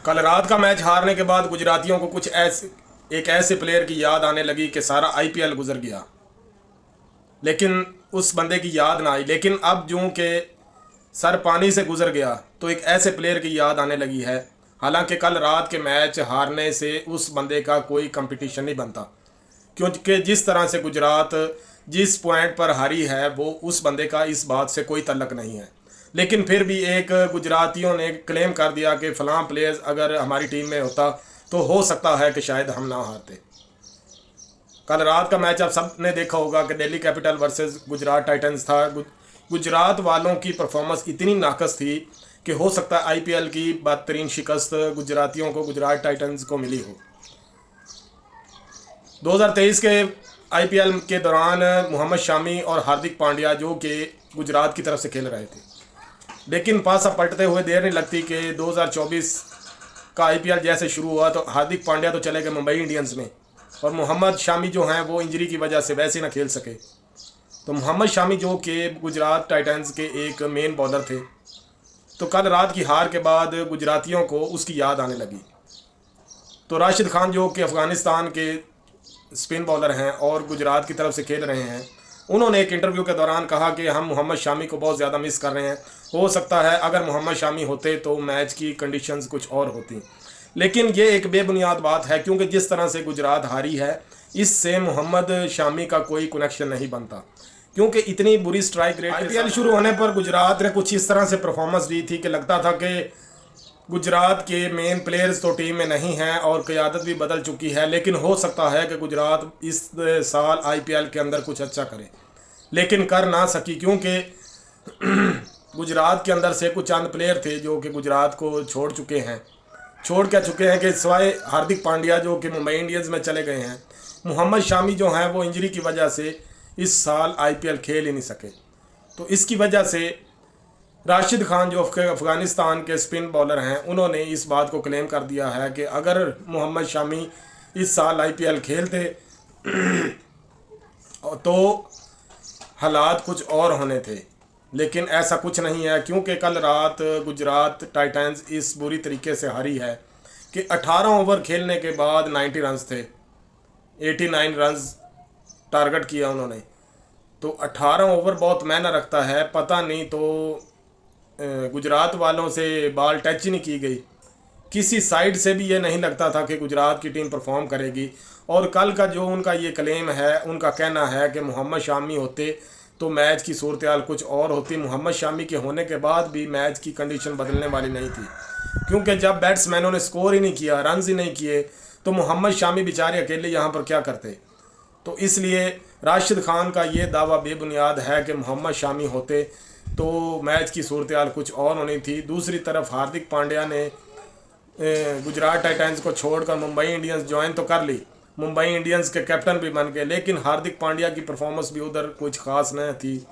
कल रात का मैच हारने के बाद गुजरातियों को कुछ ऐसे प्लेयर की याद आने लगी कि सारा आईपीएल गुजर गया, लेकिन उस बंदे की याद ना आई। लेकिन अब जो कि सर पानी से गुजर गया तो एक ऐसे प्लेयर की याद आने लगी है। हालांकि कल रात के मैच हारने से उस बंदे का कोई कंपटीशन नहीं बनता, क्योंकि जिस तरह से गुजरात जिस पॉइंट पर हारी है वो उस बंदे का इस बात से कोई तल्लक नहीं है। लेकिन फिर भी एक गुजरातियों ने क्लेम कर दिया कि फ़लाँ प्लेयर्स अगर हमारी टीम में होता तो हो सकता है कि शायद हम ना हारते। कल रात का मैच आप सब ने देखा होगा कि Delhi capital versus Gujarat Titans था। गुजरात वालों की परफॉर्मेंस इतनी नाकस थी कि हो सकता है आईपीएल की बदतरीन शिकस्त गुजरातियों को गुजरात टाइटंस को मिली हो। 2023 के आईपीएल के दौरान मोहम्मद शामी और हार्दिक पांड्या जो कि गुजरात की तरफ से खेल रहे थे, लेकिन पासा पलटते हुए देर नहीं लगती कि 2024 का आईपीएल जैसे शुरू हुआ तो हार्दिक पांड्या तो चले गए मुंबई इंडियंस में, और मोहम्मद शामी जो हैं वो इंजरी की वजह से वैसे ना खेल सके। तो मोहम्मद शामी जो कि गुजरात टाइटंस के एक मेन बॉलर थे, तो कल रात की हार के बाद गुजरातियों को उसकी याद आने लगी। तो राशिद खान जो कि अफ़गानिस्तान के स्पिन बॉलर हैं और गुजरात की तरफ से खेल रहे हैं, उन्होंने एक इंटरव्यू के दौरान कहा कि हम मोहम्मद शामी को बहुत ज़्यादा मिस कर रहे हैं। हो सकता है अगर मोहम्मद शामी होते तो मैच की कंडीशंस कुछ और होती, लेकिन ये एक बेबुनियाद बात है, क्योंकि जिस तरह से गुजरात हारी है इससे मोहम्मद शामी का कोई कनेक्शन नहीं बनता, क्योंकि इतनी बुरी स्ट्राइक रेट। आईपीएल शुरू होने पर गुजरात ने कुछ इस तरह से परफॉर्मेंस दी थी कि लगता था कि गुजरात के मेन प्लेयर्स तो टीम में नहीं हैं और क़यादत भी बदल चुकी है, लेकिन हो सकता है कि गुजरात इस साल आईपीएल के अंदर कुछ अच्छा करे, लेकिन कर ना सकी, क्योंकि गुजरात के अंदर से कुछ चंद प्लेयर थे जो कि गुजरात को छोड़ चुके हैं कि सिवाय हार्दिक पांड्या जो कि मुंबई इंडियंस में चले गए हैं, मोहम्मद शामी जो हैं वो इंजरी की वजह से इस साल आईपीएल खेल ही नहीं सके। तो इसकी वजह से राशिद खान जो अफ़गानिस्तान के स्पिन बॉलर हैं, उन्होंने इस बात को क्लेम कर दिया है कि अगर मोहम्मद शामी इस साल आईपीएल खेलते तो हालात कुछ और होने थे, लेकिन ऐसा कुछ नहीं है, क्योंकि कल रात गुजरात टाइटंस इस बुरी तरीके से हारी है कि 18 ओवर खेलने के बाद 90 रन्स थे, 89 रन्स टारगेट किया उन्होंने। तो 18 ओवर बहुत मायना रखता है। पता नहीं तो गुजरात वालों से बॉल टच ही नहीं की गई, किसी साइड से भी ये नहीं लगता था कि गुजरात की टीम परफॉर्म करेगी। और कल का जो उनका ये क्लेम है, उनका कहना है कि मोहम्मद शामी होते तो मैच की सूरत हाल कुछ और होती। मोहम्मद शामी के होने के बाद भी मैच की कंडीशन बदलने वाली नहीं थी, क्योंकि जब बैट्समैनों ने स्कोर ही नहीं किया, रन्स ही नहीं किए, तो मोहम्मद शामी बेचारे अकेले यहाँ पर क्या करते। तो इसलिए राशिद खान का ये दावा बेबुनियाद है कि मोहम्मद शामी होते तो मैच की सूरत हाल कुछ और होनी थी। दूसरी तरफ हार्दिक पांड्या ने गुजरात टाइटंस को छोड़कर मुंबई इंडियंस ज्वाइन तो कर ली, मुंबई इंडियंस के कैप्टन भी बन गए, लेकिन हार्दिक पांड्या की परफॉर्मेंस भी उधर कुछ खास नहीं थी।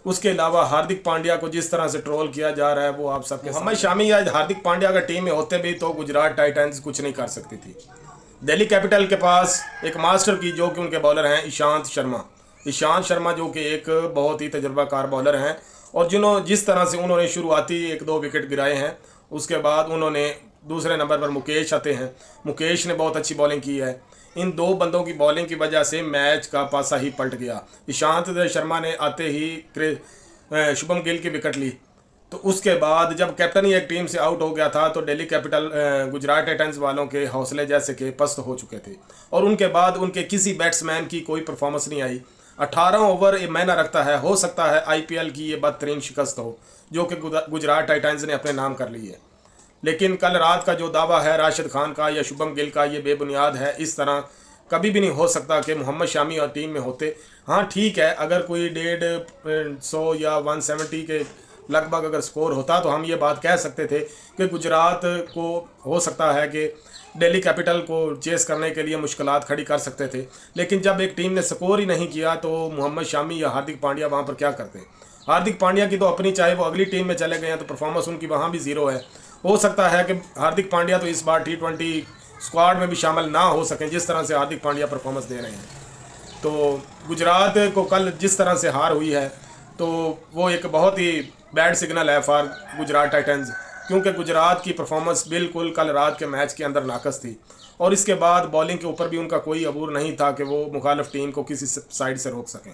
उसके अलावा हार्दिक पांड्या को जिस तरह से ट्रोल किया जा रहा है वो आप सब। मोहम्मद शामी या हार्दिक पांड्या अगर टीम में होते भी तो गुजरात टाइटंस कुछ नहीं कर सकती थी। दिल्ली कैपिटल के पास एक मास्टर की जो कि उनके बॉलर हैं ईशांत शर्मा जो कि एक बहुत ही तजुर्बाकार बॉलर हैं, और जिस तरह से उन्होंने शुरुआती 1-2 विकेट गिराए हैं, उसके बाद उन्होंने दूसरे नंबर पर मुकेश आते हैं। मुकेश ने बहुत अच्छी बॉलिंग की है। इन दो बंदों की बॉलिंग की वजह से मैच का पासा ही पलट गया। ईशांत शर्मा ने आते ही शुभम गिल की विकेट ली, तो उसके बाद जब कैप्टन ही एक टीम से आउट हो गया था तो दिल्ली कैपिटल गुजरात टाइटंस वालों के हौसले जैसे कि पस्त हो चुके थे, और उनके बाद उनके किसी बैट्समैन की कोई परफॉर्मेंस नहीं आई। 18 ओवर ये मायना रखता है। हो सकता है आईपीएल की ये बदतरीन शिकस्त हो जो कि गुजरात टाइटंस ने अपने नाम कर ली है, लेकिन कल रात का जो दावा है राशिद खान का या शुभम गिल का, ये बेबुनियाद है। इस तरह कभी भी नहीं हो सकता कि मोहम्मद शामी और टीम में होते। हाँ ठीक है, अगर कोई 150 या 170 के लगभग अगर स्कोर होता तो हम ये बात कह सकते थे कि गुजरात को हो सकता है कि दिल्ली कैपिटल को चेस करने के लिए मुश्किलात खड़ी कर सकते थे, लेकिन जब एक टीम ने स्कोर ही नहीं किया तो मोहम्मद शामी या हार्दिक पांड्या वहाँ पर क्या करते। हार्दिक पांड्या की तो अपनी, चाहे वो अगली टीम में चले गए हैं तो परफॉर्मेंस उनकी वहाँ भी ज़ीरो है। हो सकता है कि हार्दिक पांड्या तो इस बार T20 स्क्वाड में भी शामिल ना हो सकें जिस तरह से हार्दिक पांड्या परफॉर्मेंस दे रहे हैं। तो गुजरात को कल जिस तरह से हार हुई है तो वो एक बहुत ही बैड सिग्नल है फॉर गुजरात टाइटंस, क्योंकि गुजरात की परफॉर्मेंस बिल्कुल कल रात के मैच के अंदर नाकस थी और इसके बाद बॉलिंग के ऊपर भी उनका कोई अबूर नहीं था कि वो मुखालिफ टीम को किसी साइड से रोक सकें।